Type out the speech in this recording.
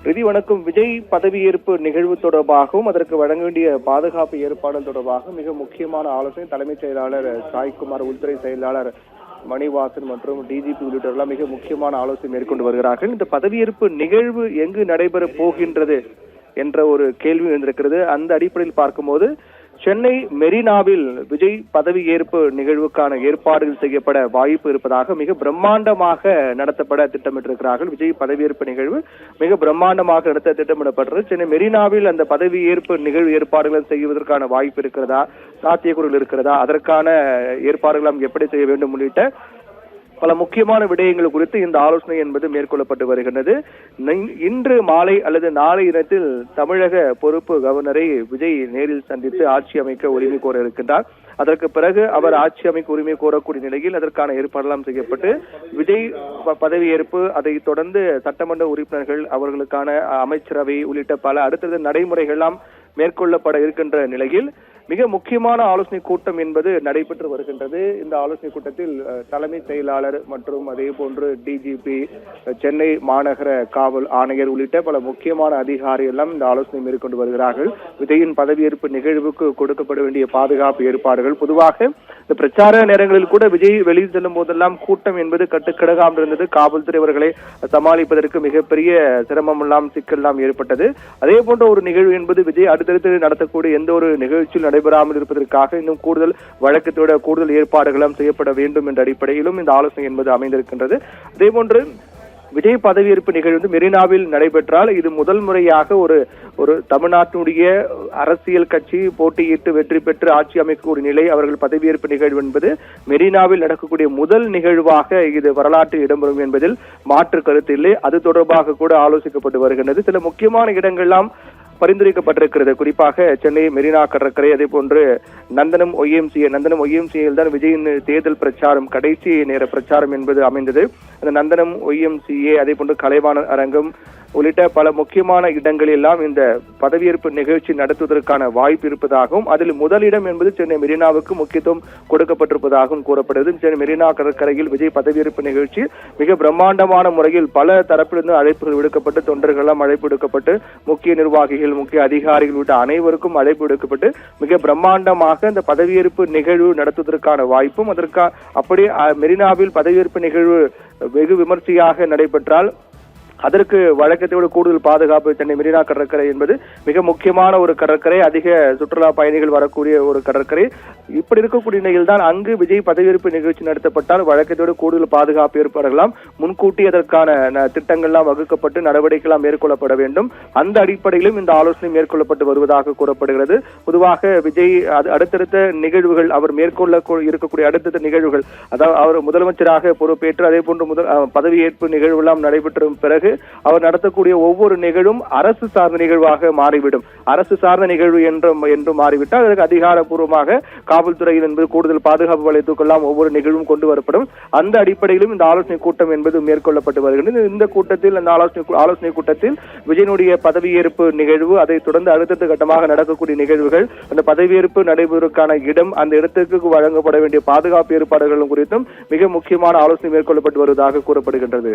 ரிதி வணக்கம். விஜய் பதவியேற்பு நிகழ்வு தொடர்பாகவும் அதற்கு வழங்க வேண்டிய பாதுகாப்பு ஏற்பாடுகள் தொடர்பாக மிக முக்கியமான ஆலோசனை தலைமைச் செயலாளர் சாய்குமார், உள்துறை செயலாளர் மணிவாசன் மற்றும் டிஜிபி உள்ளிட்டவர்கள் மிக முக்கியமான ஆலோசனை மேற்கொண்டு வருகிறார்கள். இந்த பதவியேற்பு நிகழ்வு எங்கு நடைபெற போகின்றது என்ற ஒரு கேள்வி எழுந்திருக்கிறது. அந்த அடிப்படையில் பார்க்கும்போது சென்னை மெரினாவில் விஜய் பதவியேற்பு நிகழ்வுக்கான ஏற்பாடுகள் செய்யப்பட வாய்ப்பு இருப்பதாக மிக பிரம்மாண்டமாக நடத்தப்பட திட்டமிட்டிருக்கிறார்கள். விஜய் பதவியேற்பு நிகழ்வு மிக பிரம்மாண்டமாக நடத்த திட்டமிடப்பட்டது. சென்னை மெரினாவில் அந்த பதவியேற்பு நிகழ்வு ஏற்பாடுகள் செய்வதற்கான வாய்ப்பு இருக்கிறதா, சாத்தியக்கூறுகள் இருக்கிறதா, அதற்கான ஏற்பாடுகள் எப்படி செய்ய வேண்டும் உள்ளிட்ட பல முக்கியமான விடயங்கள் குறித்து இந்த ஆலோசனை என்பது மேற்கொள்ளப்பட்டு வருகின்றது. இன்று மாலை அல்லது நாளை தினத்தில் தமிழக பொறுப்பு கவர்னரை விஜய் நேரில் சந்தித்து ஆட்சி அமைக்க உரிமை கோர இருக்கின்றார். அதற்கு பிறகு அவர் ஆட்சி அமைக்க உரிமை கோரக்கூடிய நிலையில் அதற்கான ஏற்பாடெல்லாம் செய்யப்பட்டு விஜய் பதவியேற்பு, அதை தொடர்ந்து சட்டமன்ற உறுப்பினர்கள் அவர்களுக்கான அமைச்சரவை உள்ளிட்ட பல அடுத்தடுத்த நடைமுறைகள் எல்லாம் மேற்கொள்ளப்பட இருக்கின்ற நிலையில் மிக முக்கியமான ஆலோசனை கூட்டம் என்பது நடைபெற்று வருகின்றது. இந்த ஆலோசனை கூட்டத்தில் தலைமை செயலாளர் மற்றும் அதே போன்று டிஜிபி, சென்னை மாநகர காவல் ஆணையர் உள்ளிட்ட பல முக்கியமான அதிகாரிகள் எல்லாம் இந்த ஆலோசனை மேற்கொண்டு வருகிறார்கள். விஜயின் பதவியேற்பு நிகழ்வுக்கு கொடுக்கப்பட வேண்டிய பாதுகாப்பு ஏற்பாடுகள், பொதுவாக இந்த பிரச்சார நேரங்களில் கூட விஜய் வெளியில் செல்லும் போதெல்லாம் கூட்டம் என்பது கட்டுக்கிடகாமல் இருந்தது. காவல்துறை அவர்களை சமாளிப்பதற்கு மிகப்பெரிய சிரமம் எல்லாம் சிக்கல் எல்லாம் ஏற்பட்டது. அதே போன்ற ஒரு நிகழ்வு என்பது விஜய் அடுத்தடுத்து நடத்தக்கூடிய எந்த ஒரு நிகழ்ச்சியில் நடைபெறாமல் இருப்பதற்காக இன்னும் கூடுதல் வழக்கத்தோட கூடுதல் ஏற்பாடுகளும் செய்யப்பட வேண்டும் என்ற அடிப்படையிலும் இந்த ஆலோசனை என்பது அமைந்திருக்கின்றது. அதே போன்று விஜய் பதவியேற்பு நிகழ்வு மெரினாவில் நடைபெற்றால் இது முதல் முறையாக ஒரு தமிழ்நாட்டினுடைய அரசியல் கட்சி போட்டியிட்டு வெற்றி பெற்று ஆட்சி அமைக்கக்கூடிய நிலை, அவர்கள் பதவியேற்பு நிகழ்வு என்பது மெரினாவில் நடக்கக்கூடிய முதல் நிகழ்வாக இது வரலாற்றில் இடம்பெறும் என்பதில் மாற்று கருத்து இல்லை. அது தொடர்பாக கூட ஆலோசிக்கப்பட்டு வருகின்றது. சில முக்கியமான இடங்கள்லாம் பரிந்துரைக்கப்பட்டிருக்கிறது. குறிப்பாக சென்னை மெரினா கடற்கரை, அதே போன்று நந்தனம் ஒய்எம்சிஏல் தான் விஜயின் தேர்தல் பிரச்சாரம், கடைசி நேர பிரச்சாரம் என்பது அமைந்தது. அந்த நந்தனம் ஒய்எம்சிஏ, அதே போன்று கலைவாணர் அரங்கம் உள்ளிட்ட பல முக்கியமான இடங்களில் எல்லாம் இந்த பதவியேற்பு நிகழ்ச்சி நடத்துவதற்கான வாய்ப்பு இருப்பதாகவும் அதில் முதலிடம் என்பது சென்னை மெரினாவுக்கு முக்கியத்துவம் கொடுக்கப்பட்டிருப்பதாகவும் கூறப்படுகிறது. சென்னை மெரினா கடற்கரையில் விஜய் பதவியேற்பு நிகழ்ச்சி மிக பிரம்மாண்டமான முறையில் பல தரப்பிலிருந்து அழைப்புகள் விடுக்கப்பட்டு, தொண்டர்கள் எல்லாம் அழைப்பு விடுக்கப்பட்டு, முக்கிய நிர்வாகிகள், முக்கிய அதிகாரிகள் உள்ளிட்ட அனைவருக்கும் அழைப்பு விடுக்கப்பட்டு மிக பிரம்மாண்டமாக இந்த பதவியேற்பு நிகழ்வு நடத்துவதற்கான வாய்ப்பும், அப்படி மெரினாவில் பதவியேற்பு நிகழ்வு வெகு விமர்சையாக நடைபெற்றால் அதற்கு வழக்கத்தோடு கூடுதல் பாதுகாப்பு. சென்னை மெரினா கடற்கரை என்பது மிக முக்கியமான ஒரு கடற்கரை, அதிக சுற்றுலா பயணிகள் வரக்கூடிய ஒரு கடற்கரை. இப்படி இருக்கக்கூடிய நிலையில் தான் அங்கு விஜய் பதவியேற்பு நிகழ்ச்சி நடத்தப்பட்டால் வழக்கத்தோடு கூடுதல் பாதுகாப்பு ஏற்படலாம். முன்கூட்டி அதற்கான திட்டங்கள்லாம் வகுக்கப்பட்டு நடவடிக்கைகள் மேற்கொள்ளப்பட வேண்டும். அந்த அடிப்படையிலும் இந்த ஆலோசனை மேற்கொள்ளப்பட்டு வருவதாக கூறப்படுகிறது. பொதுவாக விஜய் அடுத்தடுத்த நிகழ்வுகள், அவர் மேற்கொள்ள இருக்கக்கூடிய அடுத்தடுத்த நிகழ்வுகள், அதாவது அவர் முதலமைச்சராக பொறுப்பேற்று அதே போன்று பதவியேற்பு நிகழ்வு எல்லாம் நடைபெற்ற பிறகு அவர் நடத்தக்கூடிய ஒவ்வொரு நிகழ்வும் அரசு சார்ந்த நிகழ்வாக மாறிவிடும். அரசு சார்ந்த நிகழ்வு என்று மாறிவிட்டால் அதற்கு அதிகாரப்பூர்வமாக காவல்துறையில் என்பது கூடுதல் பாதுகாப்பு வளையத்துக்கெல்லாம் ஒவ்வொரு நிகழ்வும் கொண்டு வரப்படும். அந்த அடிப்படையிலும் இந்த ஆலோசனை கூட்டம் என்பது மேற்கொள்ளப்பட்டு வருகிறது. இந்த கூட்டத்தில், அந்த ஆலோசனை கூட்டத்தில் விஜயனுடைய பதவியேற்பு நிகழ்வு, அதை தொடர்ந்து அடுத்தடுத்த கட்டமாக நடக்கக்கூடிய நிகழ்வுகள், அந்த பதவியேற்பு நடைபெறுவதற்கான இடம், அந்த இடத்துக்கு வழங்கப்பட வேண்டிய பாதுகாப்பு ஏற்பாடுகளும் குறித்தும் மிக முக்கியமான ஆலோசனை மேற்கொள்ளப்பட்டு வருவதாக கூறப்படுகின்றது.